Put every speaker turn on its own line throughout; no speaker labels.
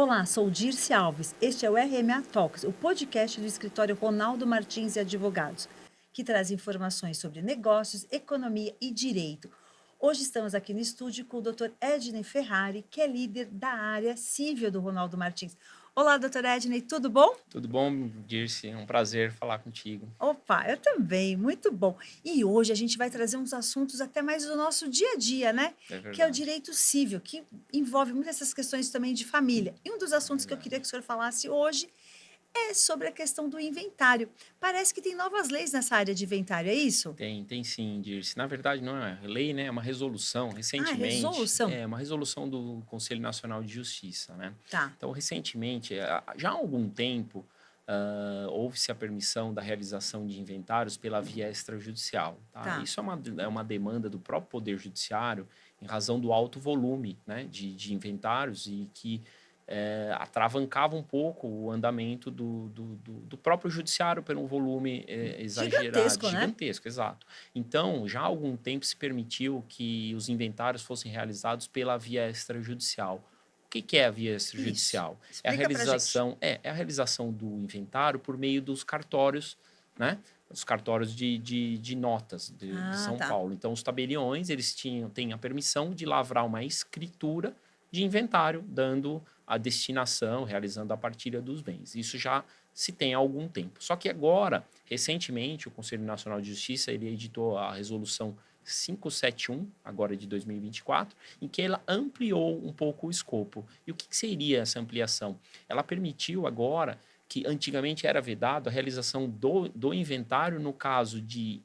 Olá, sou Dirce Alves. Este é o RMA Talks, o podcast do escritório Ronaldo Martins e Advogados, que traz informações sobre negócios, economia e direito. Hoje estamos aqui no estúdio com o Dr. Ednei Ferrari, que é líder da área civil do Ronaldo Martins. Olá, Dr. Ednei, tudo bom?
Tudo bom, Dirce? É um prazer falar contigo.
Opa, eu também, muito bom. E hoje a gente vai trazer uns assuntos até mais do nosso dia a dia, né?
É
Que é o
verdade,
direito civil, que envolve muitas essas questões também de família. E um dos
é
assuntos que eu queria
verdade.
que o senhor falasse hoje é sobre a questão do inventário. Parece que tem novas leis nessa área de inventário, é isso?
Tem sim, Dirce. Na verdade, não é lei, né? É uma resolução.
Ah,
Recentemente,
resolução.
é uma resolução do Conselho Nacional de Justiça, né?
Tá,
Então, recentemente, já há algum tempo, houve-se a permissão da realização de inventários pela via extrajudicial, tá?
tá.
Isso é uma demanda do próprio Poder Judiciário em razão do alto volume, né, de inventários e que atravancava um pouco o andamento do próprio judiciário por um volume exagerado,
Gigantesco, né?
gigantesco, exato. Então, já há algum tempo se permitiu que os inventários fossem realizados pela via extrajudicial. O que é a via
Isso.
extrajudicial?
Explica pra gente.
É a realização do inventário por meio dos cartórios, né? Os cartórios de notas de
Ah,
São
tá.
Paulo. Então, os tabeliões, têm a permissão de lavrar uma escritura de inventário, dando a destinação, realizando a partilha dos bens. Isso já se tem há algum tempo. Só que agora, recentemente, o Conselho Nacional de Justiça ele editou a resolução 571, agora de 2024, em que ela ampliou um pouco o escopo. E o que seria essa ampliação? Ela permitiu agora que antigamente era vedado a realização do inventário no caso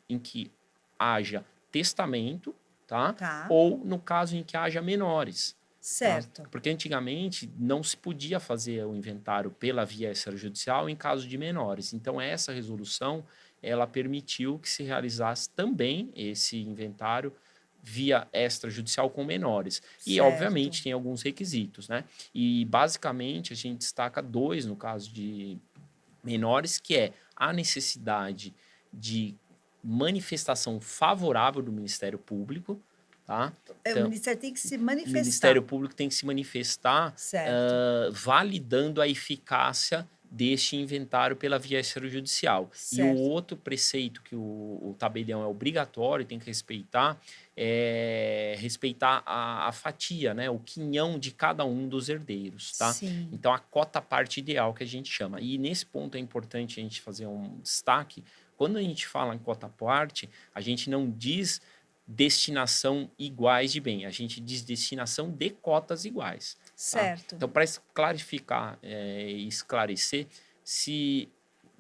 em que haja testamento, tá?
Tá.
Ou no caso em que haja menores. Tá?
Certo.
Porque antigamente não se podia fazer o inventário pela via extrajudicial em caso de menores. Então, essa resolução ela permitiu que se realizasse também esse inventário via extrajudicial com menores. E,
Certo.
obviamente, tem alguns requisitos, né? E, basicamente, a gente destaca dois no caso de menores, que é a necessidade de manifestação favorável do Ministério Público, tá?
O
Então,
Ministério tem que se
o Ministério
manifestar.
Público tem que se manifestar
Certo.
validando a eficácia deste inventário pela via extrajudicial. E o
Certo.
outro preceito que o tabelião é obrigatório, tem que respeitar, é respeitar a fatia, né, o quinhão de cada um dos herdeiros, tá?
Sim.
Então, a cota parte ideal que a gente chama. E nesse ponto é importante a gente fazer um destaque. Quando a gente fala em cota parte, a gente não diz destinação iguais de bem. A gente diz destinação de cotas iguais. Tá?
Certo.
Então, para clarificar e esclarecer, se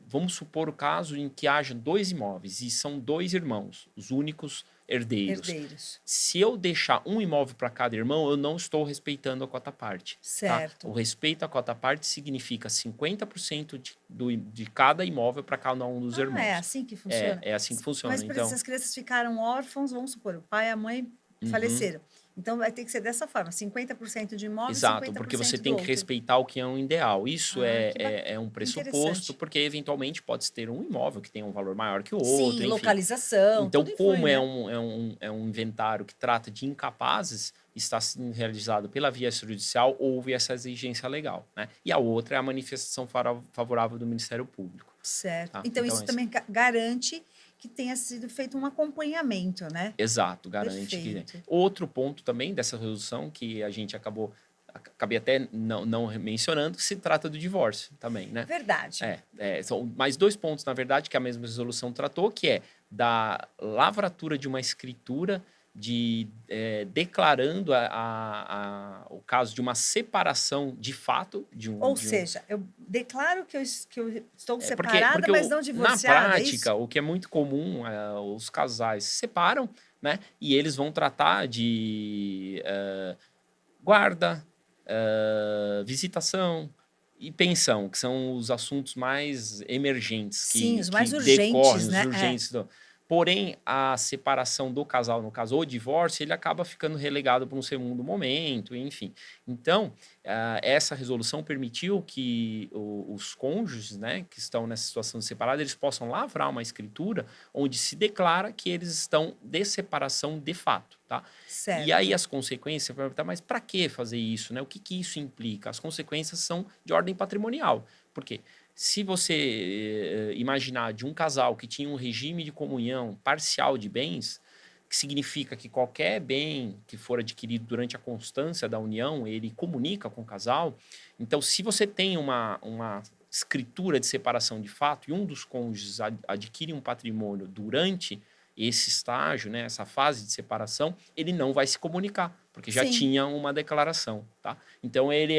vamos supor o caso em que haja dois imóveis e são dois irmãos, os únicos herdeiros.
Herdeiros.
Se eu deixar um imóvel para cada irmão, eu não estou respeitando a cota parte. Tá? O
Certo.
respeito à cota parte significa 50% de cada imóvel para cada um dos
Ah, é
irmãos.
assim que
É,
funciona?
é assim que
Mas,
funciona.
por exemplo, se
Então,
as crianças ficaram órfãos, vamos supor, o pai e a mãe
uhum.
faleceram. Então, vai ter que ser dessa forma, 50% de imóvel e
Exato, porque você
50% do
tem que
outro.
respeitar o que é um ideal. Isso
Ah, que
é um
que
pressuposto,
interessante.
porque eventualmente pode ter um imóvel que tem um valor maior que o
Sim,
outro, enfim.
localização,
Então,
tudo influi,
como
né?
é um inventário que trata de incapazes, está sendo realizado pela via extrajudicial, houve essa exigência legal, né? E a outra é a manifestação favorável do Ministério Público,
Certo.
tá?
Então,
Então,
isso também garante que tenha sido feito um acompanhamento, né?
exato, garante que.
Perfeito.
Outro ponto também dessa resolução que a gente acabei até não mencionando, que se trata do divórcio também, né?
Verdade.
São mais dois pontos, na verdade, que a mesma resolução tratou, que é da lavratura de uma escritura declarando o caso de uma separação de fato
Ou
de um.
seja, eu declaro que eu estou
Porque,
separada,
porque
mas não
na
divorciada, é isso?
prática, o que é muito comum, os casais se separam, né? E eles vão tratar de guarda, visitação e pensão, que são os assuntos mais emergentes
Sim, os
que
mais
decorrem,
urgentes,
os
né? É.
urgentes. Porém, a separação do casal, no caso, o divórcio, ele acaba ficando relegado para um segundo momento, enfim. Então, essa resolução permitiu que os cônjuges, né, que estão nessa situação de separada, eles possam lavrar uma escritura onde se declara que eles estão de separação de fato, tá? E aí
Certo.
as consequências, você vai perguntar, mas para que fazer isso, né? O que que isso implica? As consequências são de ordem patrimonial. Por quê? Se você imaginar de um casal que tinha um regime de comunhão parcial de bens, que significa que qualquer bem que for adquirido durante a constância da união, ele comunica com o casal. Então, se você tem uma escritura de separação de fato e um dos cônjuges adquire um patrimônio durante esse estágio, né, essa fase de separação, ele não vai se comunicar, porque já
Sim.
tinha uma declaração, tá? Então,
Ele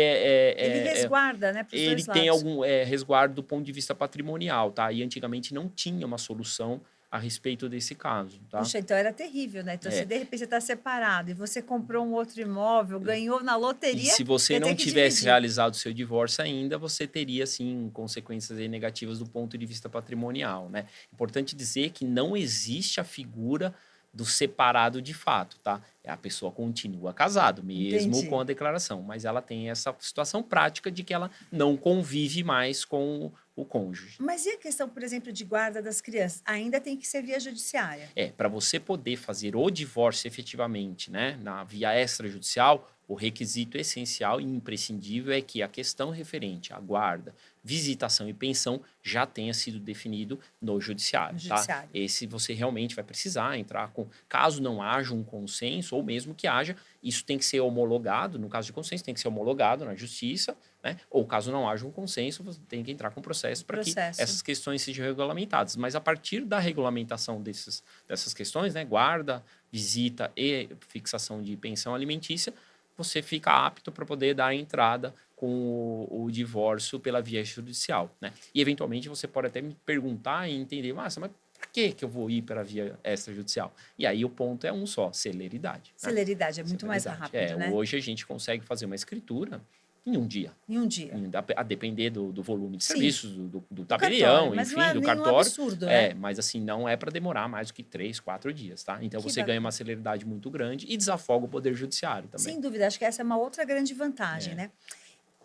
resguarda, né, para os
ele
dois
tem
lados.
algum resguardo do ponto de vista patrimonial, tá? E antigamente não tinha uma solução a respeito desse caso, tá?
Puxa, então era terrível, né? Então, se
É,
de repente você está separado e você comprou um outro imóvel, ganhou na
e
loteria,
se você
ia ter
não
que
tivesse
dividir.
realizado o seu divórcio ainda, você teria, sim, consequências aí negativas do ponto de vista patrimonial, né? Importante dizer que não existe a figura do separado de fato, tá? A pessoa continua casado, mesmo com
Entendi.
a declaração, mas ela tem essa situação prática de que ela não convive mais com o cônjuge.
Mas e a questão, por exemplo, de guarda das crianças? Ainda tem que ser via judiciária.
Para você poder fazer o divórcio efetivamente, né, na via extrajudicial, o requisito essencial e imprescindível é que a questão referente à guarda, visitação e pensão já tenha sido definido no
No
judiciário, tá?
judiciário.
Esse você realmente vai precisar entrar com, caso não haja um consenso, ou mesmo que haja, isso tem que ser homologado, no caso de consenso, tem que ser homologado na justiça, né? Ou caso não haja um consenso, você tem que entrar com processo para que
Processo.
essas questões sejam regulamentadas. Mas a partir da regulamentação dessas questões, né, guarda, visita e fixação de pensão alimentícia, você fica apto para poder dar entrada com o divórcio pela via judicial, né? E eventualmente você pode até me perguntar e entender, mas por que eu vou ir para a via extrajudicial? E aí o ponto é um só, celeridade, né?
Celeridade é muito mais
Celeridade.
rápido, né?
Hoje a gente consegue fazer uma escritura em um dia,
Em um dia.
a depender do volume de
Sim,
serviços, do
do cartório.
tabelião,
Mas não
enfim,
é
do
nenhum
cartório.
absurdo, né?
Mas assim, não é para demorar mais do que 3, 4 dias, tá? Então
Que
você ganha
bacana.
uma celeridade muito grande e desafoga o poder judiciário também.
Sem dúvida, acho que essa é uma outra grande vantagem,
É.
né?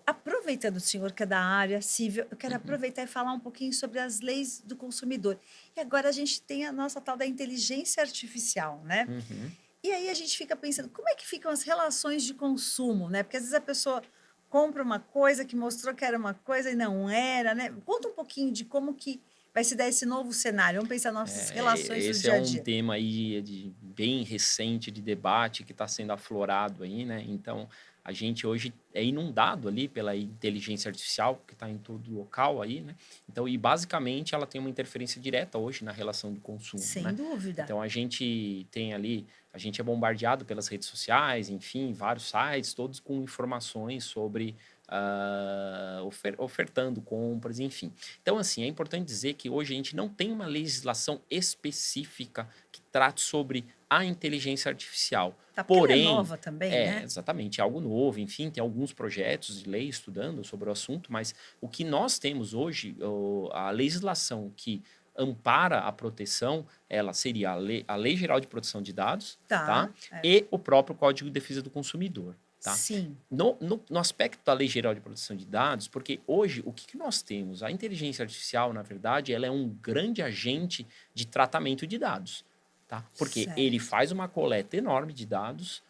Aproveitando o senhor que é da área civil, eu quero aproveitar e falar um pouquinho sobre as leis do consumidor. E agora a gente tem a nossa tal da inteligência artificial, né?
Uhum.
E aí a gente fica pensando, como é que ficam as relações de consumo, né? Porque às vezes a pessoa compra uma coisa que mostrou que era uma coisa e não era, né? Conta um pouquinho de como que vai se dar esse novo cenário. Vamos pensar nas nossas relações do
Esse é
dia a
um
dia.
tema aí bem recente de debate que está sendo aflorado aí, né? Então, a gente hoje é inundado ali pela inteligência artificial que está em todo local aí, né? Então, e basicamente ela tem uma interferência direta hoje na relação de consumo,
Sem
né?
dúvida.
Então, a gente tem ali, a gente é bombardeado pelas redes sociais, enfim, vários sites, todos com informações sobre ofertando compras, enfim. Então, assim, é importante dizer que hoje a gente não tem uma legislação específica que trate sobre a inteligência artificial.
Tá, porque ela é
Porém,
nova também, né?
exatamente, é algo novo, enfim, tem alguns projetos de lei estudando sobre o assunto, mas o que nós temos hoje, a legislação que ampara a proteção, ela seria a Lei Geral de Proteção de Dados, tá?
Tá, é.
E o próprio Código de Defesa do Consumidor, tá?
Sim.
No aspecto da Lei Geral de Proteção de Dados, porque hoje o que nós temos? A inteligência artificial, na verdade, ela é um grande agente de tratamento de dados, tá? Porque ele
Certo.
faz uma coleta enorme de dados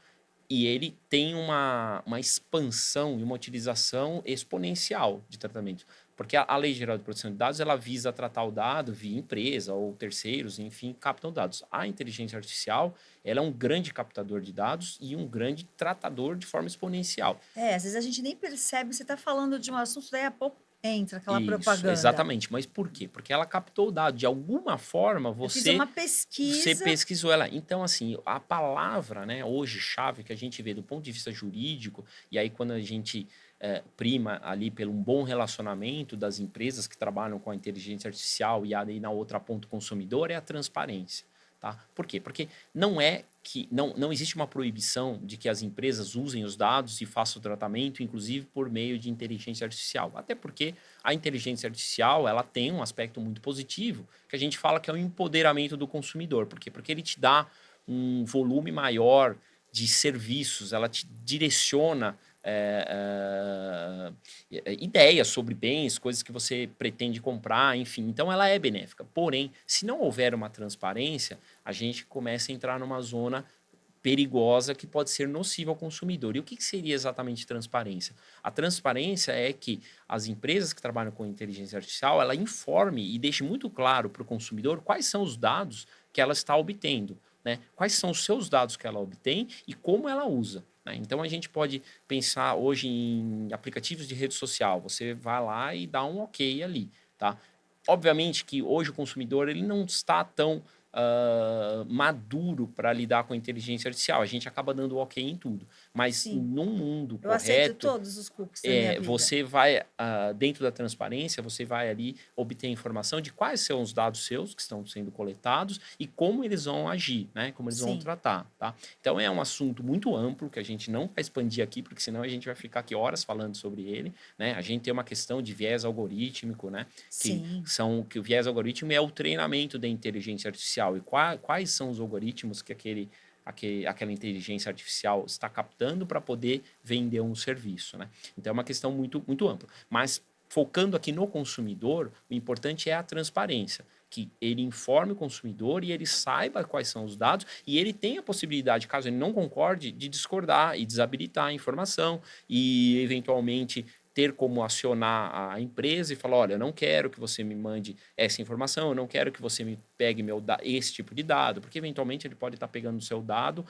e ele tem uma expansão e uma utilização exponencial de tratamento. Porque a Lei Geral de Proteção de Dados, ela visa tratar o dado via empresa ou terceiros, enfim, captam dados. A inteligência artificial, ela é um grande captador de dados e um grande tratador de forma exponencial.
É, às vezes a gente nem percebe, você está falando de um assunto, daí a pouco entra aquela
Isso,
propaganda.
exatamente. Mas por quê? Porque ela captou o dado. De alguma forma,
Eu fiz
você
uma pesquisa.
pesquisou ela. Então, assim, a palavra, né, hoje, chave que a gente vê do ponto de vista jurídico, e aí quando a gente prima ali pelo um bom relacionamento das empresas que trabalham com a inteligência artificial e aí na outra ponta consumidor, é a transparência. Tá? Por quê? Porque não existe uma proibição de que as empresas usem os dados e façam o tratamento, inclusive por meio de inteligência artificial. Até porque a inteligência artificial ela tem um aspecto muito positivo, que a gente fala que é o empoderamento do consumidor. Por quê? Porque ele te dá um volume maior de serviços, ela te direciona ideias sobre bens, coisas que você pretende comprar, enfim. Então, ela é benéfica. Porém, se não houver uma transparência, a gente começa a entrar numa zona perigosa que pode ser nociva ao consumidor. E o que seria exatamente transparência? A transparência é que as empresas que trabalham com inteligência artificial, ela informe e deixe muito claro para o consumidor quais são os dados que ela está obtendo, né? Quais são os seus dados que ela obtém e como ela usa. Então, a gente pode pensar hoje em aplicativos de rede social. Você vai lá e dá um ok ali, tá? Obviamente que hoje o consumidor ele não está tão maduro para lidar com a inteligência artificial. A gente acaba dando ok em tudo. Mas
Sim.
num mundo
Eu aceito
correto,
todos os cookies da minha vida.
você vai, dentro da transparência, você vai ali obter informação de quais são os dados seus que estão sendo coletados e como eles vão agir, né? Como eles vão
Sim.
tratar, tá? Então, é um assunto muito amplo que a gente não vai expandir aqui, porque senão a gente vai ficar aqui horas falando sobre ele, né? A gente tem uma questão de viés algorítmico, né?
Sim.
Que o viés algorítmico é o treinamento da inteligência artificial e quais são os algoritmos que aquela inteligência artificial está captando para poder vender um serviço, né? Então, é uma questão muito, muito ampla. Mas, focando aqui no consumidor, o importante é a transparência, que ele informe o consumidor e ele saiba quais são os dados e ele tem a possibilidade, caso ele não concorde, de discordar e desabilitar a informação e, eventualmente, ter como acionar a empresa e falar, olha, eu não quero que você me mande essa informação, eu não quero que você me pegue esse tipo de dado, porque eventualmente ele pode estar pegando o seu dado,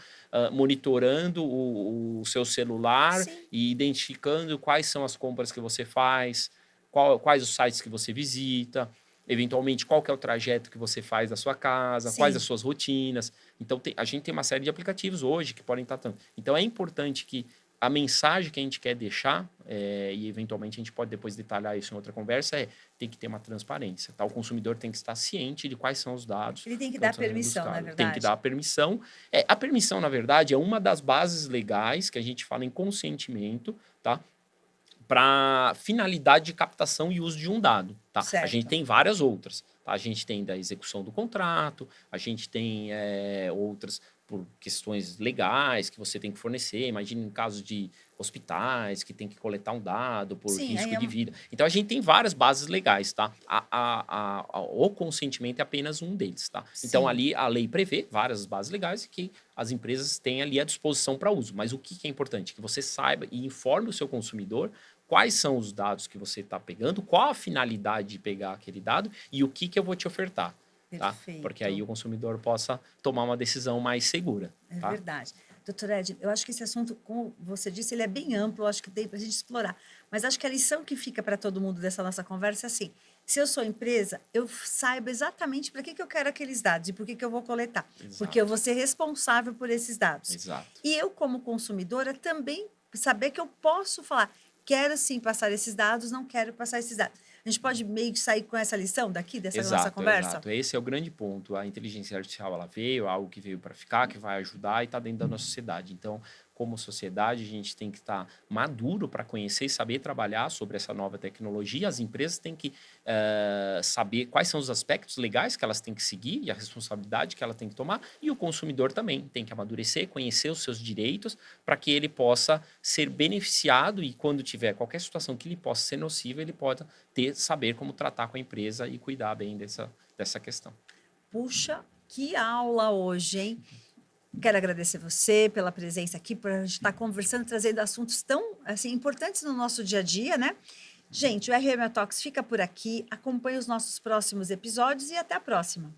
monitorando o seu celular. Sim. E identificando quais são as compras que você faz, quais os sites que você visita, eventualmente qual que é o trajeto que você faz da sua casa, sim, quais as suas rotinas. Então, a gente tem uma série de aplicativos hoje que podem estar... Então, é importante que a mensagem que a gente quer deixar, e eventualmente a gente pode depois detalhar isso em outra conversa, tem que ter uma transparência. Tá? O consumidor tem que estar ciente de quais são os dados.
Ele tem que dar permissão, na verdade.
Tem que dar a permissão. A permissão, na verdade, é uma das bases legais que a gente fala em consentimento, tá? Para finalidade de captação e uso de um dado. Tá? A gente tem várias outras. Tá? A gente tem da execução do contrato, a gente tem outras por questões legais que você tem que fornecer. Imagine em casos de hospitais que tem que coletar um dado por risco de vida. Então, a gente tem várias bases legais, tá? O consentimento é apenas um deles, tá? Sim. Então, ali a lei prevê várias bases legais que as empresas têm ali à disposição para uso. Mas o que é importante? Que você saiba e informe o seu consumidor quais são os dados que você está pegando, qual a finalidade de pegar aquele dado e o que eu vou te ofertar. Tá? Porque aí o consumidor possa tomar uma decisão mais segura.
Tá? É verdade. Doutor Ed, eu acho que esse assunto, como você disse, ele é bem amplo, eu acho que tem para a gente explorar. Mas acho que a lição que fica para todo mundo dessa nossa conversa é assim, se eu sou empresa, eu saiba exatamente para que eu quero aqueles dados e por que eu vou coletar. Exato. Porque eu vou ser responsável por esses dados.
Exato.
E eu, como consumidora, também saber que eu posso falar, quero sim passar esses dados, não quero passar esses dados. A gente pode meio que sair com essa lição daqui, dessa nossa conversa?
Exato, esse é o grande ponto. A inteligência artificial, ela veio, algo que veio para ficar, que vai ajudar e está dentro da nossa sociedade. Então, como sociedade, a gente tem que estar maduro para conhecer e saber trabalhar sobre essa nova tecnologia. As empresas têm que saber quais são os aspectos legais que elas têm que seguir e a responsabilidade que ela tem que tomar. E o consumidor também tem que amadurecer, conhecer os seus direitos para que ele possa ser beneficiado e quando tiver qualquer situação que lhe possa ser nociva, ele pode saber como tratar com a empresa e cuidar bem dessa questão.
Puxa, que aula hoje, hein? Quero agradecer você pela presença aqui, por a gente estar conversando, trazendo assuntos tão assim, importantes no nosso dia a dia, né? Gente, o RM Talks fica por aqui. Acompanhe os nossos próximos episódios e até a próxima.